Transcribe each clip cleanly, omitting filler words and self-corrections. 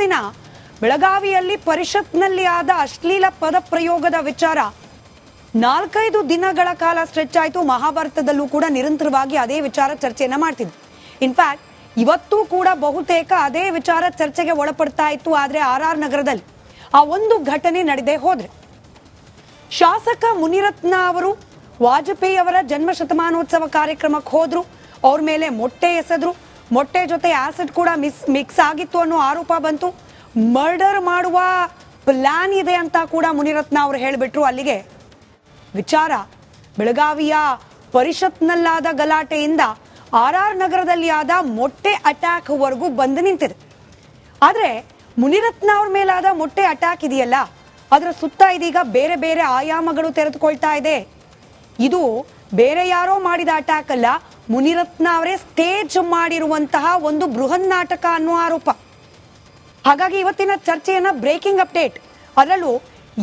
ದಿನ ಬೆಳಗಾವಿಯಲ್ಲಿ ಪರಿಷತ್ನಲ್ಲಿ ಆದ ಅಶ್ಲೀಲ ಪದ ಪ್ರಯೋಗದ ವಿಚಾರ 4-5 ದಿನಗಳ ಕಾಲ ಸ್ಟ್ರೆಚ್ ಆಯಿತು. ಮಹಾಭಾರತದಲ್ಲೂ ಕೂಡ ನಿರಂತರವಾಗಿ ಅದೇ ವಿಚಾರ ಚರ್ಚೆಯನ್ನ ಮಾಡ್ತಿದ್ವಿ. ಇನ್ಫ್ಯಾಕ್ಟ್ ಇವತ್ತೂ ಕೂಡ ಬಹುತೇಕ ಅದೇ ವಿಚಾರ ಚರ್ಚೆಗೆ ಒಳಪಡ್ತಾ ಇತ್ತು. ಆದರೆ RR ನಗರದಲ್ಲಿ ಆ ಒಂದು ಘಟನೆ ನಡೆದೇ ಹೋದ್ರೆ ಶಾಸಕ ಮುನಿರತ್ನ ಅವರು ವಾಜಪೇಯಿ ಅವರ ಜನ್ಮ ಶತಮಾನೋತ್ಸವ ಕಾರ್ಯಕ್ರಮಕ್ಕೆ ಹೋದ್ರು. ಅವ್ರ ಮೇಲೆ ಮೊಟ್ಟೆ ಎಸೆದ್ರು. ಮೊಟ್ಟೆ ಜೊತೆ ಆಸಿಡ್ ಕೂಡ ಮಿಕ್ಸ್ ಆಗಿತ್ತು ಅನ್ನೋ ಆರೋಪ ಬಂತು. ಮರ್ಡರ್ ಮಾಡುವ ಪ್ಲಾನ್ ಇದೆ ಅಂತ ಕೂಡ ಮುನಿರತ್ನ ಅವರು ಹೇಳಿಬಿಟ್ರು. ಅಲ್ಲಿಗೆ ವಿಚಾರ ಬೆಳಗಾವಿಯ ಪರಿಷತ್ನಲ್ಲಾದ ಗಲಾಟೆಯಿಂದ RR ನಗರದಲ್ಲಿ ಆದ ಮೊಟ್ಟೆ ಅಟ್ಯಾಕ್ ವರೆಗೂ ಬಂದು ನಿಂತಿದೆ. ಆದ್ರೆ ಮುನಿರತ್ನ ಅವ್ರ ಮೇಲಾದ ಮೊಟ್ಟೆ ಅಟ್ಯಾಕ್ ಇದೆಯಲ್ಲ, ಅದರ ಸುತ್ತ ಇದೀಗ ಬೇರೆ ಬೇರೆ ಆಯಾಮಗಳು ತೆರೆದುಕೊಳ್ತಾ ಇದೆ. ಇದು ಬೇರೆ ಯಾರೋ ಮಾಡಿದ ಅಟ್ಯಾಕ್ ಅಲ್ಲ, ಮುನಿರತ್ನ ಅವರೇ ಸ್ಟೇಜ್ ಮಾಡಿರುವಂತಹ ಒಂದು ಬೃಹನ್ ನಾಟಕ ಅನ್ನೋ ಆರೋಪ. ಹಾಗಾಗಿ ಇವತ್ತಿನ ಚರ್ಚೆಯನ್ನ ಬ್ರೇಕಿಂಗ್ ಅಪ್ಡೇಟ್, ಅದರಲ್ಲೂ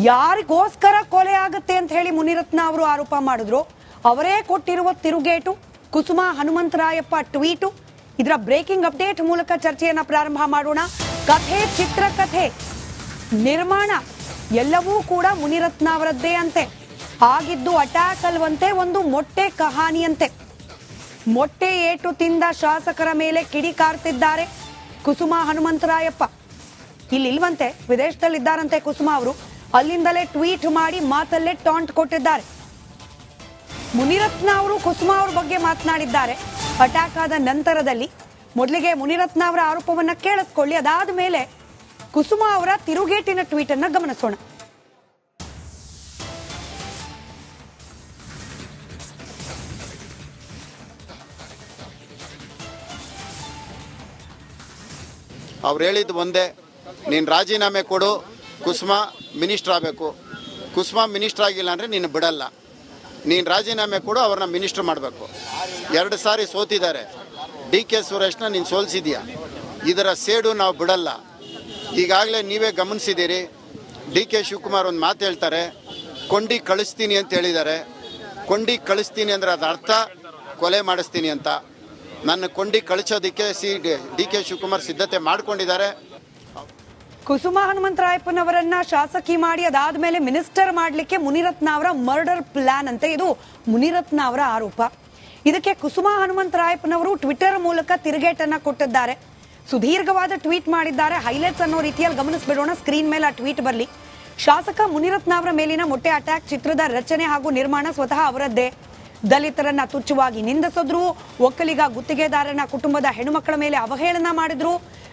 ಯಾರಿಗೋಸ್ಕರ ಕೊಲೆ ಆಗುತ್ತೆ ಅಂತ ಹೇಳಿ ಮುನಿರತ್ನ ಅವರು ಆರೋಪ ಮಾಡಿದ್ರು, ಅವರೇ ಕೊಟ್ಟಿರುವ ತಿರುಗೇಟು, ಕುಸುಮಾ ಹನುಮಂತರಾಯಪ್ಪ ಟ್ವೀಟು, ಇದರ ಬ್ರೇಕಿಂಗ್ ಅಪ್ಡೇಟ್ ಮೂಲಕ ಚರ್ಚೆಯನ್ನ ಪ್ರಾರಂಭ ಮಾಡೋಣ. ಕಥೆ, ಚಿತ್ರಕಥೆ, ನಿರ್ಮಾಣ ಎಲ್ಲವೂ ಕೂಡ ಮುನಿರತ್ನ ಅವರದ್ದೇ ಅಂತೆ. ಆಗಿದ್ದು ಅಟ್ಯಾಕ್ ಅಲ್ವಂತೆ, ಒಂದು ಮೊಟ್ಟೆ ಕಹಾನಿಯಂತೆ. ಮೊಟ್ಟೆ ಏಟು ತಿಂದ ಶಾಸಕರ ಮೇಲೆ ಕಿಡಿಕಾರ್ತಿದ್ದಾರೆ ಕುಸುಮಾ ಹನುಮಂತರಾಯಪ್ಪ. ಇಲ್ಲಿಲ್ವಂತೆ, ವಿದೇಶದಲ್ಲಿದ್ದಾರಂತೆ ಕುಸುಮಾ ಅವರು. ಅಲ್ಲಿಂದಲೇ ಟ್ವೀಟ್ ಮಾಡಿ ಮಾತಲ್ಲೇ ಟಾಂಟ್ ಕೊಟ್ಟಿದ್ದಾರೆ. ಮುನಿರತ್ನ ಅವರು ಕುಸುಮಾ ಅವ್ರ ಬಗ್ಗೆ ಮಾತನಾಡಿದ್ದಾರೆ ಅಟ್ಯಾಕ್ ಆದ ನಂತರದಲ್ಲಿ. ಮೊದಲಿಗೆ ಮುನಿರತ್ನ ಅವರ ಆರೋಪವನ್ನ ಕೇಳಿಸ್ಕೊಳ್ಳಿ, ಅದಾದ ಮೇಲೆ ಕುಸುಮಾ ಅವರ ತಿರುಗೇಟಿನ ಟ್ವೀಟ್ ಅನ್ನ ಗಮನಿಸೋಣ. ಅವ್ರು ಹೇಳಿದ್ದು ಒಂದೇ, ನೀನು ರಾಜೀನಾಮೆ ಕೊಡು, ಕುಸುಮಾ ಮಿನಿಸ್ಟರ್ ಆಗಬೇಕು. ಕುಸುಮಾ ಮಿನಿಸ್ಟರ್ ಆಗಿಲ್ಲ ಅಂದರೆ ನೀನು ಬಿಡಲ್ಲ. ನೀನು ರಾಜೀನಾಮೆ ಕೊಡು, ಅವ್ರನ್ನ ಮಿನಿಸ್ಟರ್ ಮಾಡಬೇಕು. 2 ಸಾರಿ ಸೋತಿದ್ದಾರೆ. DK ಸುರೇಶ್ನ ನೀನು ಸೋಲಿಸಿದ್ಯಾ. ಇದರ ಸೇಡು ನಾವು ಬಿಡಲ್ಲ. ಈಗಾಗಲೇ ನೀವೇ ಗಮನಿಸಿದ್ದೀರಿ, DK ಶಿವಕುಮಾರ್ ಒಂದು ಮಾತು ಹೇಳ್ತಾರೆ, ಕೊಂಡಿ ಕಳಿಸ್ತೀನಿ ಅಂತ ಹೇಳಿದ್ದಾರೆ. ಕೊಂಡಿ ಕಳಿಸ್ತೀನಿ ಅಂದರೆ ಅದು ಅರ್ಥ ಕೊಲೆ ಮಾಡಿಸ್ತೀನಿ ಅಂತ. ನನ್ನ ಕೊಂಡಿ ಕಳಿಸೋದಕ್ಕೆ DK ಶಿವಕುಮಾರ್ ಸಿದ್ಧತೆ ಮಾಡ್ಕೊಂಡಿದ್ದಾರೆ. ಕುಸುಮಾ ಹನುಮಂತರಾಯಪ್ಪನವರನ್ನ ಶಾಸಕಿ ಮಾಡಿ ಅದಾದ್ಮೇಲೆ ಮಿನಿಸ್ಟರ್ ಮಾಡಲಿಕ್ಕೆ ಮುನಿರತ್ನ ಅವರ ಮರ್ಡರ್ ಪ್ಲಾನ್ ಅಂತೆ. ಇದು ಮುನಿರತ್ನ ಅವರ ಆರೋಪ. ಇದಕ್ಕೆ ಕುಸುಮಾ ಹನುಮಂತರಾಯಪ್ಪನವರು ಟ್ವಿಟರ್ ಮೂಲಕ ತಿರುಗೇಟನ್ನ ಕೊಟ್ಟಿದ್ದಾರೆ. ಸುದೀರ್ಘವಾದ ಟ್ವೀಟ್ ಮಾಡಿದ್ದಾರೆ. ಹೈಲೈಟ್ಸ್ ಅನ್ನೋ ರೀತಿಯಲ್ಲಿ ಗಮನಿಸ್ಬಿಡೋಣ. ಸ್ಕ್ರೀನ್ ಮೇಲೆ ಆ ಟ್ವೀಟ್ ಬರಲಿ. ಶಾಸಕ ಮುನಿರತ್ನ ಅವರ ಮೇಲಿನ ಮೊಟ್ಟೆ ಅಟ್ಯಾಕ್ ಚಿತ್ರದ ರಚನೆ ಹಾಗೂ ನಿರ್ಮಾಣ ಸ್ವತಃ ಅವರದ್ದೇ. ದಲಿತರನ್ನ ತುಚ್ಛವಾಗಿ ನಿಂದಿಸಿದ್ರು, ಒಕ್ಕಲಿಗ ಗುತ್ತಿಗೆದಾರನ ಕುಟುಂಬದ ಹೆಣ್ಣುಮಕ್ಕಳ ಮೇಲೆ ಅವಹೇಳನ ಮಾಡಿದ್ರು.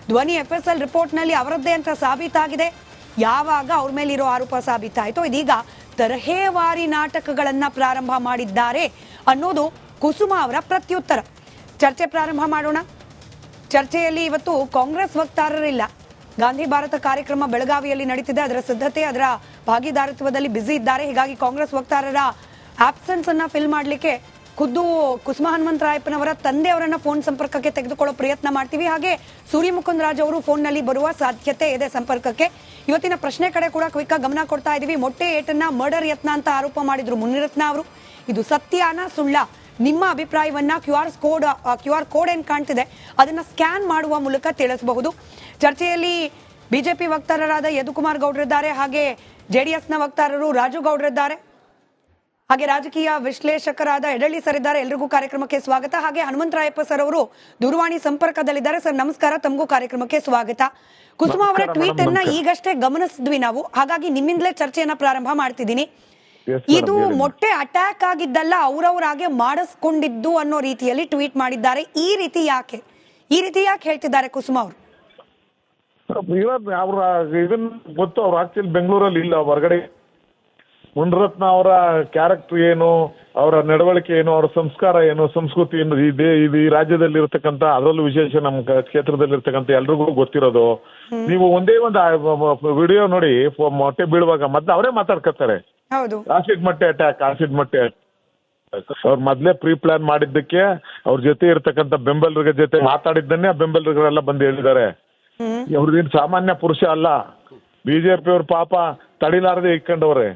ಧ್ವನಿ FSL ರಿಪೋರ್ಟ್ನಲ್ಲಿ ಅವರದ್ದೇ ಅಂತ ಸಾಬೀತಾಗಿದೆ. ಯಾವಾಗ ಅವ್ರ ಮೇಲಿರೋ ಆರೋಪ ಸಾಬೀತಾಯಿತೋ ಇದೀಗ ತರಹೇವಾರಿ ನಾಟಕಗಳನ್ನ ಪ್ರಾರಂಭ ಮಾಡಿದ್ದಾರೆ ಅನ್ನೋದು ಕುಸುಮಾ ಅವರ ಪ್ರತ್ಯುತ್ತರ. ಚರ್ಚೆ ಪ್ರಾರಂಭ ಮಾಡೋಣ. ಚರ್ಚೆಯಲ್ಲಿ ಇವತ್ತು ಕಾಂಗ್ರೆಸ್ ವಕ್ತಾರರಿಲ್ಲ. ಗಾಂಧಿ ಭಾರತ ಕಾರ್ಯಕ್ರಮ ಬೆಳಗಾವಿಯಲ್ಲಿ ನಡೀತಿದೆ. ಅದರ ಸಿದ್ಧತೆ, ಅದರ ಭಾಗಿದಾರಿತ್ವದಲ್ಲಿ ಬ್ಯುಸಿ ಇದ್ದಾರೆ. ಹೀಗಾಗಿ ಕಾಂಗ್ರೆಸ್ ವಕ್ತಾರರ ಆಬ್ಸೆನ್ಸ್ ಅನ್ನ ಫಿಲ್ ಮಾಡಲಿಕ್ಕೆ ಖುದ್ದು ಕುಸುಮಾ ಹನುಮಂತರಾಯಪ್ಪನವರ ತಂದೆ ಅವರನ್ನ ಫೋನ್ ಸಂಪರ್ಕಕ್ಕೆ ತೆಗೆದುಕೊಳ್ಳೋ ಪ್ರಯತ್ನ ಮಾಡ್ತೀವಿ. ಹಾಗೆ ಸೂರ್ಯ ಮುಕುಂದರಾಜ್ ಅವರು ಫೋನ್ನಲ್ಲಿ ಬರುವ ಸಾಧ್ಯತೆ ಇದೆ ಸಂಪರ್ಕಕ್ಕೆ. ಇವತ್ತಿನ ಪ್ರಶ್ನೆ ಕಡೆ ಕೂಡ ಕ್ವಿಕ್ ಆಗಿ ಗಮನ ಕೊಡ್ತಾ ಇದೀವಿ. ಮೊಟ್ಟೆ ಏಟನ್ನ ಮರ್ಡರ್ ಯತ್ನ ಅಂತ ಆರೋಪ ಮಾಡಿದ್ರು ಮುನಿರತ್ನ ಅವರು. ಇದು ಸತ್ಯನಾ ಸುಳ್ಳ? ನಿಮ್ಮ ಅಭಿಪ್ರಾಯವನ್ನ QR ಕೋಡ್ ಏನ್ ಕಾಣ್ತಿದೆ ಅದನ್ನ ಸ್ಕ್ಯಾನ್ ಮಾಡುವ ಮೂಲಕ ತಿಳಿಸಬಹುದು. ಚರ್ಚೆಯಲ್ಲಿ ಬಿಜೆಪಿ ವಕ್ತಾರರಾದ ಯದುಕುಮಾರ್ ಗೌಡ್ರಿದ್ದಾರೆ, ಹಾಗೆ JDSನ ವಕ್ತಾರರು ರಾಜು ಗೌಡ್ರಿದ್ದಾರೆ, ಹಾಗೆ ರಾಜಕೀಯ ವಿಶ್ಲೇಷಕರಾದ ಎಡಳ್ಳಿ ಸರ್ ಇದ್ದಾರೆ. ಎಲ್ರಿಗೂ ಕಾರ್ಯಕ್ರಮಕ್ಕೆ ಸ್ವಾಗತ. ಹಾಗೆ ಹನುಮಂತರಾಯಪ್ಪ ಸರ್ ಅವರು ದೂರವಾಣಿ ಸಂಪರ್ಕದಲ್ಲಿದ್ದಾರೆ. ಸರ್ ನಮಸ್ಕಾರ, ತಮಗೂ ಕಾರ್ಯಕ್ರಮಕ್ಕೆ ಸ್ವಾಗತ. ಕುಸುಮಾ ಅವರ ಟ್ವೀಟ್ ಅನ್ನ ಈಗಷ್ಟೇ ಗಮನಿಸಿದ್ವಿ ನಾವು, ಹಾಗಾಗಿ ನಿಮ್ಮಿಂದಲೇ ಚರ್ಚೆಯನ್ನ ಪ್ರಾರಂಭ ಮಾಡ್ತಿದ್ದೀನಿ. ಇದು ಮೊಟ್ಟೆ ಅಟ್ಯಾಕ್ ಆಗಿದ್ದಲ್ಲ, ಅವ್ರವ್ರಾಗೆ ಮಾಡಿಸ್ಕೊಂಡಿದ್ದು ಅನ್ನೋ ರೀತಿಯಲ್ಲಿ ಟ್ವೀಟ್ ಮಾಡಿದ್ದಾರೆ. ಈ ರೀತಿ ಯಾಕೆ ಹೇಳ್ತಿದ್ದಾರೆ ಕುಸುಮಾ ಅವರು? ಅವ್ರ ಇದನ್ನ ಗೊತ್ತು, ಅವ್ರು ಆಕ್ಚುಲಿ ಬೆಂಗಳೂರಲ್ಲಿ ಇಲ್ಲ, ಹೊರಗಡೆ. ಮುನಿರತ್ನ ಅವರ ಕ್ಯಾರೆಕ್ಟರ್ ಏನು, ಅವರ ನಡವಳಿಕೆ ಏನು, ಅವರ ಸಂಸ್ಕಾರ ಏನು, ಸಂಸ್ಕೃತಿ ಏನು, ಇದು ಈ ರಾಜ್ಯದಲ್ಲಿ ಇರ್ತಕ್ಕಂಥ, ಅದರಲ್ಲೂ ವಿಶೇಷ ನಮ್ಮ ಕ್ಷೇತ್ರದಲ್ಲಿ ಇರ್ತಕ್ಕಂಥ ಎಲ್ರಿಗೂ ಗೊತ್ತಿರೋದು. ನೀವು ಒಂದೇ ಒಂದು ವಿಡಿಯೋ ನೋಡಿ, ಮೊಟ್ಟೆ ಬೀಳುವಾಗ ಮೊದ್ಲು ಅವರೇ ಮಾತಾಡ್ಕೊತಾರೆ, ಆಸಿಡ್ ಮೊಟ್ಟೆ ಅಟ್ಯಾಕ್. ಅವ್ರು ಮೊದ್ಲೇ ಪ್ರೀ ಪ್ಲಾನ್ ಮಾಡಿದ್ದಕ್ಕೆ ಅವ್ರ ಜೊತೆ ಇರ್ತಕ್ಕಂಥ ಬೆಂಬಲಿಗರ ಜೊತೆ ಮಾತಾಡಿದ್ದನ್ನೇ ಆ ಬೆಂಬಲಿಗರೆಲ್ಲ ಬಂದು ಹೇಳಿದ್ದಾರೆ. ಅವ್ರದೇನು ಸಾಮಾನ್ಯ ಪುರುಷ ಅಲ್ಲ. ಬಿಜೆಪಿ ಅವ್ರ ಪಾಪ ತಡಿಲಾರದೆ ಇಕ್ಕೊಂಡವ್ರೆ.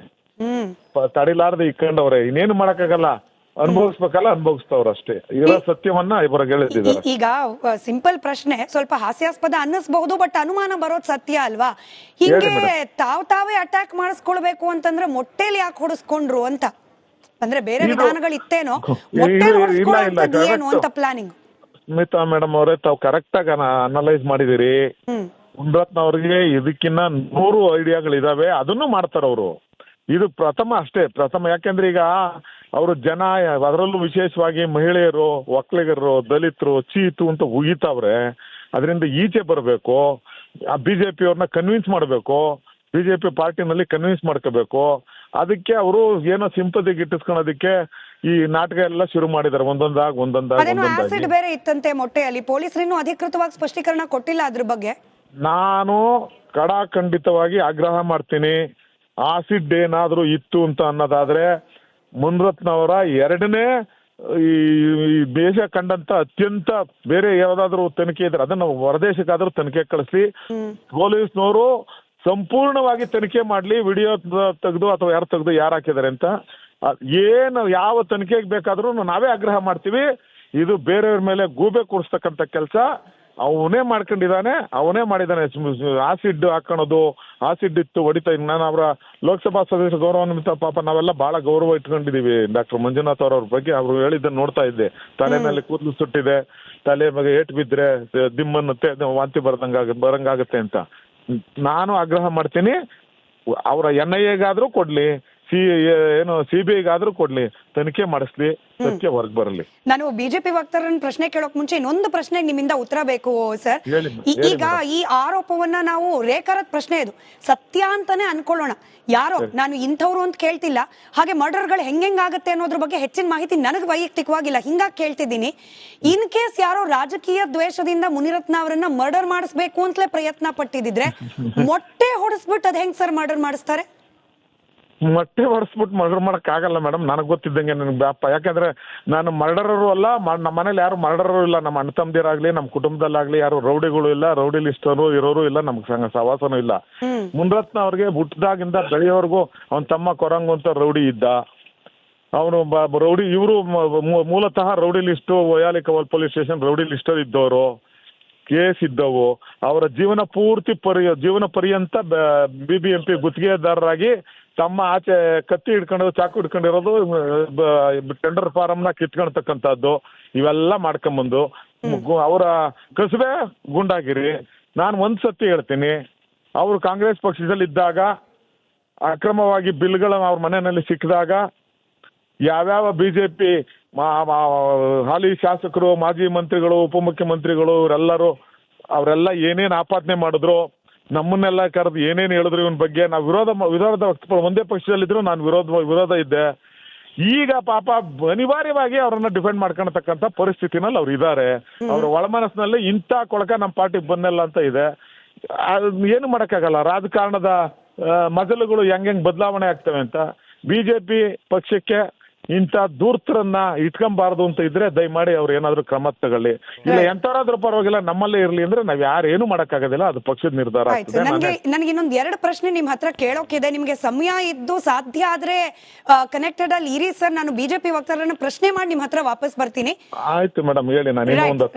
ಇನ್ನೇನು ಮಾಡಕ್ಕಾಗಲ್ಲ. ಅನುಭವಿಸ್ಬೇಕಲ್ಲ ಅನುಭವಿಸ್ತವ್ರ ಅಷ್ಟೇ. ಇರೋ ಸತ್ಯವನ್ನ ಇಬ್ಬರಿಗೆ ಹೇಳಿದ್ದಾರೆ. ಈಗ ಸಿಂಪಲ್ ಪ್ರಶ್ನೆ, ಸ್ವಲ್ಪ ಹಾಸ್ಯಾಸ್ಪದ ಅನ್ನಿಸ್ಬಹುದು, ಬಟ್ ಅನುಮಾನ ಬರೋದ್ ಸತ್ಯ ಅಲ್ವಾ? ಹಿಂಗೆ ತಾವೇ ಅಟ್ಯಾಕ್ ಮಾಡಿಸ್ಕೊಳ್ಬೇಕು ಅಂತಂದ್ರೆ ಮೊಟ್ಟೆಲಿ ಯಾಕೆ ಹೊಡಿಸ್ಕೊಂಡ್ರು ಅಂತ, ಅಂದ್ರೆ ಬೇರೆ ವಿಧಾನಗಳಿತ್ತೇನೋ, ಮೊಟ್ಟೆಲಿ ಹೊಡಿಸ್ಕೊಳ್ಳೋದು ಏನು ಅಂತ ಪ್ಲಾನಿಂಗ್? ಸ್ಮಿತಾ ಮೇಡಮ್ ಅವರೇ, ತಾವು ಕರೆಕ್ಟ್ ಆಗಿ ಅನಲೈಸ್ ಮಾಡಿದಿರಿ. ಮುನ್ರತ್ನ ಅವ್ರಿಗೆ ಇದಕ್ಕಿನ್ನ 100 ಐಡಿಯಾಗಳಿದಾವೆ, ಅದನ್ನು ಮಾಡ್ತಾರ ಅವರು. ಇದು ಪ್ರಥಮ ಅಷ್ಟೇ, ಪ್ರಥಮ. ಯಾಕೆಂದ್ರೆ ಈಗ ಅವರು ಜನ, ಅದರಲ್ಲೂ ವಿಶೇಷವಾಗಿ ಮಹಿಳೆಯರು, ಒಕ್ಕಲಿಗರು, ದಲಿತರು ಚೀತು ಅಂತ ಉಗಿತಾವ್ರೆ. ಅದರಿಂದ ಈಚೆ ಬರಬೇಕು, ಬಿಜೆಪಿ ಅವ್ರನ್ನ ಕನ್ವಿನ್ಸ್ ಮಾಡಬೇಕು, ಬಿಜೆಪಿ ಪಾರ್ಟಿನಲ್ಲಿ ಕನ್ವಿನ್ಸ್ ಮಾಡ್ಕೋಬೇಕು. ಅದಕ್ಕೆ ಅವರು ಏನೋ ಸಿಂಪತಿ ಗಿಟ್ಟಿಸ್ಕೊಳೋದಕ್ಕೆ ಈ ನಾಟಕ ಎಲ್ಲ ಶುರು ಮಾಡಿದ್ದಾರೆ, ಒಂದೊಂದಾಗಿ. ಆಸಿಡ್ ಬೇರೆ ಇತ್ತಂತೆ ಮೊಟ್ಟೆಯಲ್ಲಿ, ಪೊಲೀಸರಿನ್ನೂ ಅಧಿಕೃತವಾಗಿ ಸ್ಪಷ್ಟೀಕರಣ ಕೊಟ್ಟಿಲ್ಲ ಅದ್ರ ಬಗ್ಗೆ. ನಾನು ಖಂಡಿತವಾಗಿ ಆಗ್ರಹ ಮಾಡ್ತೀನಿ. ಆಸಿಡ್ ಏನಾದ್ರೂ ಇತ್ತು ಅಂತ ಅನ್ನೋದಾದ್ರೆ ಮುನ್ರತ್ನ ಅವರ 2ನೇ ಈ ದೇಶ ಕಂಡಂತ ಅತ್ಯಂತ ಬೇರೆ ಯಾವ್ದಾದ್ರು ತನಿಖೆ ಇದ್ರೆ ಅದನ್ನ ಹೊರದೇಶಕ್ಕಾದ್ರೂ ತನಿಖೆ ಕಳಿಸ್ಲಿ. ಪೊಲೀಸ್ನವರು ಸಂಪೂರ್ಣವಾಗಿ ತನಿಖೆ ಮಾಡ್ಲಿ, ವಿಡಿಯೋ ತೆಗೆದು ಅಥವಾ ಯಾರು ತೆಗೆದು ಯಾರು ಹಾಕಿದ್ದಾರೆ ಅಂತ. ಏನು ಯಾವ ತನಿಖೆಗೆ ಬೇಕಾದ್ರೂ ನಾವೇ ಆಗ್ರಹ ಮಾಡ್ತೀವಿ. ಇದು ಬೇರೆಯವ್ರ ಮೇಲೆ ಗೂಬೆ ಕೂರಿಸ್ತಕ್ಕಂಥ ಕೆಲಸ ಅವನೇ ಮಾಡ್ಕೊಂಡಿದ್ದಾನೆ, ಅವನೇ ಮಾಡಿದ್ದಾನೆ. ಆಸಿಡ್ ಹಾಕೋಣದು, ಆಸಿಡ್ ಇತ್ತು ಹೊಡಿತಾ. ನಾನು ಅವರ ಲೋಕಸಭಾ ಸದಸ್ಯರ ಗೌರವ ನಿಮಿತ್ತ ಪಾಪ ನಾವೆಲ್ಲ ಬಹಳ ಗೌರವ ಇಟ್ಕೊಂಡಿದೀವಿ ಡಾಕ್ಟರ್ ಮಂಜುನಾಥ್ ಅವ್ರ ಬಗ್ಗೆ. ಅವರು ಹೇಳಿದ್ದನ್ನು ನೋಡ್ತಾ ಇದ್ದೆ, ತಲೆ ಮೇಲೆ ಕೂದಲು ಸುಟ್ಟಿದೆ, ತಲೆ ಮೇಲೆ ಏಟು ಬಿದ್ದರೆ ದಿಮ್ಮನ್ನುತ್ತೆ, ವಾಂತಿ ಬರಂಗಾಗುತ್ತೆ ಅಂತ. ನಾನು ಆಗ್ರಹ ಮಾಡ್ತೀನಿ, ಅವರ NIAಗಾದ್ರೂ ಕೊಡ್ಲಿ, CBIಗಾದ್ರೂ ಕೊಡ್ಲಿ, ತನಿಖೆ ಮಾಡಿಸ್ಲಿ, ಸತ್ಯ ಹೊರಗೆ ಬರಲಿ. ನಾನು ಬಿಜೆಪಿ ವಕ್ತಾರರನ್ನ ಪ್ರಶ್ನೆ ಕೇಳೋಕ್ ಮುಂಚೆ ಇನ್ನೊಂದು ಪ್ರಶ್ನೆಗೆ ನಿಮ್ಮಿಂದ ಉತ್ತರ ಬೇಕು ಸರ್. ಈಗ ಈ ಆರೋಪವನ್ನ ನಾವು ರೇಖಾರದ ಪ್ರಶ್ನೆ, ಇದು ಸತ್ಯ ಅಂತಾನೆ ಅನ್ಕೊಳ್ಳೋಣ. ಯಾರೋ, ನಾನು ಇಂಥವ್ರು ಅಂತ ಕೇಳ್ತಿಲ್ಲ, ಹಾಗೆ ಮರ್ಡರ್ಗಳು ಹೆಂಗಾಗತ್ತೆ ಅನ್ನೋದ್ರ ಬಗ್ಗೆ ಹೆಚ್ಚಿನ ಮಾಹಿತಿ ನನಗೆ ವೈಯಕ್ತಿಕವಾಗಿಲ್ಲ, ಹಿಂಗಾಗಿ ಕೇಳ್ತಿದ್ದೀನಿ. ಇನ್ ಕೇಸ್ ಯಾರೋ ರಾಜಕೀಯ ದ್ವೇಷದಿಂದ ಮುನಿರತ್ನ ಅವರನ್ನ ಮರ್ಡರ್ ಮಾಡಿಸ್ಬೇಕು ಅಂತಲೇ ಪ್ರಯತ್ನ ಪಟ್ಟಿದ್ರೆ ಮೊಟ್ಟೆ ಹೊಡಿಸ್ಬಿಟ್ಟು ಅದ್ ಹೆಂಗ್ ಸರ್ ಮರ್ಡರ್ ಮಾಡಿಸ್ತಾರೆ? ಮೊಟ್ಟೆ ಹೊಡೆಸ್ಬಿಟ್ಟು ಮರ್ಡರ್ ಮಾಡಕ್ ಆಗಲ್ಲ ಮೇಡಮ್, ನನಗೆ ಗೊತ್ತಿದ್ದಂಗೆ ನನಗೆ ಬ್ಯಾಪ. ಯಾಕಂದ್ರೆ ನಾನು ಮರ್ಡರರು ಅಲ್ಲ, ನಮ್ಮ ಮನೇಲಿ ಯಾರು ಮರ್ಡರರು ಇಲ್ಲ, ನಮ್ಮ ಅಣ್ಣ ತಮ್ಮದಿರಾಗ್ಲಿ, ನಮ್ಮ ಕುಟುಂಬದಲ್ಲಾಗ್ಲಿ ಯಾರು ರೌಡಿಗಳು ಇಲ್ಲ, ರೌಡಿ ಲಿಸ್ಟ್ ಇರೋರು ಇಲ್ಲ, ನಮ್ಗೆ ಸವಾಸನೂ ಇಲ್ಲ. ಮುನ್ರತ್ನ ಅವ್ರಿಗೆ ಹುಟ್ಟಿದಾಗಿಂದ ಬೆಳೆಯೋರ್ಗು ಅವನ ತಮ್ಮ ಕೊರಂಗು ಅಂತ ರೌಡಿ ಇದ್ದ. ಅವನು ರೌಡಿ, ಇವರು ಮೂಲತಃ rowdy list, ವಯಾಲಿ ಕವಲ್ police station rowdy ಲಿಸ್ಟಲ್ಲಿ ಇದ್ದವರು, ಕೇಸ್ ಇದ್ದವು. ಅವರ ಜೀವನ ಪರ್ಯಂತ BBMP ಗುತ್ತಿಗೆದಾರರಾಗಿ ತಮ್ಮ ಆಚೆ ಕತ್ತಿ ಹಿಡ್ಕೊಂಡು ಚಾಕು ಹಿಡ್ಕೊಂಡಿರೋದು, ಟೆಂಡರ್ ಫಾರಮ್ನ ಕಿತ್ಕೊಳ್ತಕ್ಕಂಥದ್ದು, ಇವೆಲ್ಲ ಮಾಡ್ಕೊಂಬಂದು ಅವರ ಕಸುಬೆ ಗುಂಡಾಗಿರಿ. ನಾನು ಒಂದ್ಸತಿ ಹೇಳ್ತೀನಿ, ಅವರು ಕಾಂಗ್ರೆಸ್ ಪಕ್ಷದಲ್ಲಿ ಇದ್ದಾಗ ಅಕ್ರಮವಾಗಿ ಬಿಲ್ಗಳ ಅವ್ರ ಮನೆಯಲ್ಲಿ ಸಿಕ್ಕಿದಾಗ ಯಾವ್ಯಾವ ಬಿಜೆಪಿ ಹಾಲಿ ಶಾಸಕರು, ಮಾಜಿ ಮಂತ್ರಿಗಳು, ಉಪಮುಖ್ಯಮಂತ್ರಿಗಳು ಅವರೆಲ್ಲ ಏನೇನು ಆಪಾದನೆ ಮಾಡಿದ್ರು, ನಮ್ಮನ್ನೆಲ್ಲ ಕರೆದು ಏನೇನು ಹೇಳಿದ್ರು ಇವನ್ ಬಗ್ಗೆ, ನಾವು ವಿರೋಧ ಒಂದೇ ಪಕ್ಷದಲ್ಲಿದ್ರು ನಾನು ವಿರೋಧ ಇದ್ದೆ. ಈಗ ಪಾಪ ಅನಿವಾರ್ಯವಾಗಿ ಅವರನ್ನ ಡಿಫೆಂಡ್ ಮಾಡ್ಕೊಳ್ತಕ್ಕಂಥ ಪರಿಸ್ಥಿತಿನಲ್ಲಿ ಅವ್ರು ಇದ್ದಾರೆ. ಅವ್ರ ಒಳಮನಸ್ಸಿನಲ್ಲಿ ಇಂಥ ಕೊಳಕ ನಮ್ಮ ಪಾರ್ಟಿಗೆ ಬಂದಲ್ಲ ಅಂತ ಇದೆ. ಏನು ಮಾಡೋಕ್ಕಾಗಲ್ಲ, ರಾಜಕಾರಣದ ಮಜಲುಗಳು ಹೆಂಗ್ ಬದಲಾವಣೆ ಆಗ್ತವೆ ಅಂತ. ಬಿಜೆಪಿ ಪಕ್ಷಕ್ಕೆ ಇಂಥ ದೂರ್ತರನ್ನ ಇಟ್ಕೊಂಬಾರ್ದು ಅಂತ ಇದ್ರೆ ದಯಮಾಡಿ ಅವ್ರು ಏನಾದ್ರು ಕ್ರಮ ತಗೊಳ್ಳಿ. ಇಲ್ಲ ಎಂತವರಾದ್ರೂ ಪರವಾಗಿಲ್ಲ, ನಮ್ಮಲ್ಲೇ ಇರ್ಲಿ ಅಂದ್ರೆ ನಾವ್ ಯಾರೇನು ಮಾಡಕ್ಕಾಗೋದಿಲ್ಲ, ಅದು ಪಕ್ಷದ ನಿರ್ಧಾರ. ನನಗೆ ಇನ್ನೊಂದ್ 2 ಪ್ರಶ್ನೆ ನಿಮ್ ಹತ್ರ ಕೇಳೋಕಿದೆ. ನಿಮ್ಗೆ ಸಮಯ ಇದ್ದು ಸಾಧ್ಯ ಆದ್ರೆ ಕನೆಕ್ಟೆಡ್ ಅಲ್ಲಿ ಇರಿ ಸರ್. ನಾನು ಬಿಜೆಪಿ ವಕ್ತಾರರನ್ನ ಪ್ರಶ್ನೆ ಮಾಡಿ ನಿಮ್ ಹತ್ರ ವಾಪಸ್ ಬರ್ತೀನಿ. ಆಯ್ತು ಮೇಡಮ್, ಹೇಳಿ. ನಾನು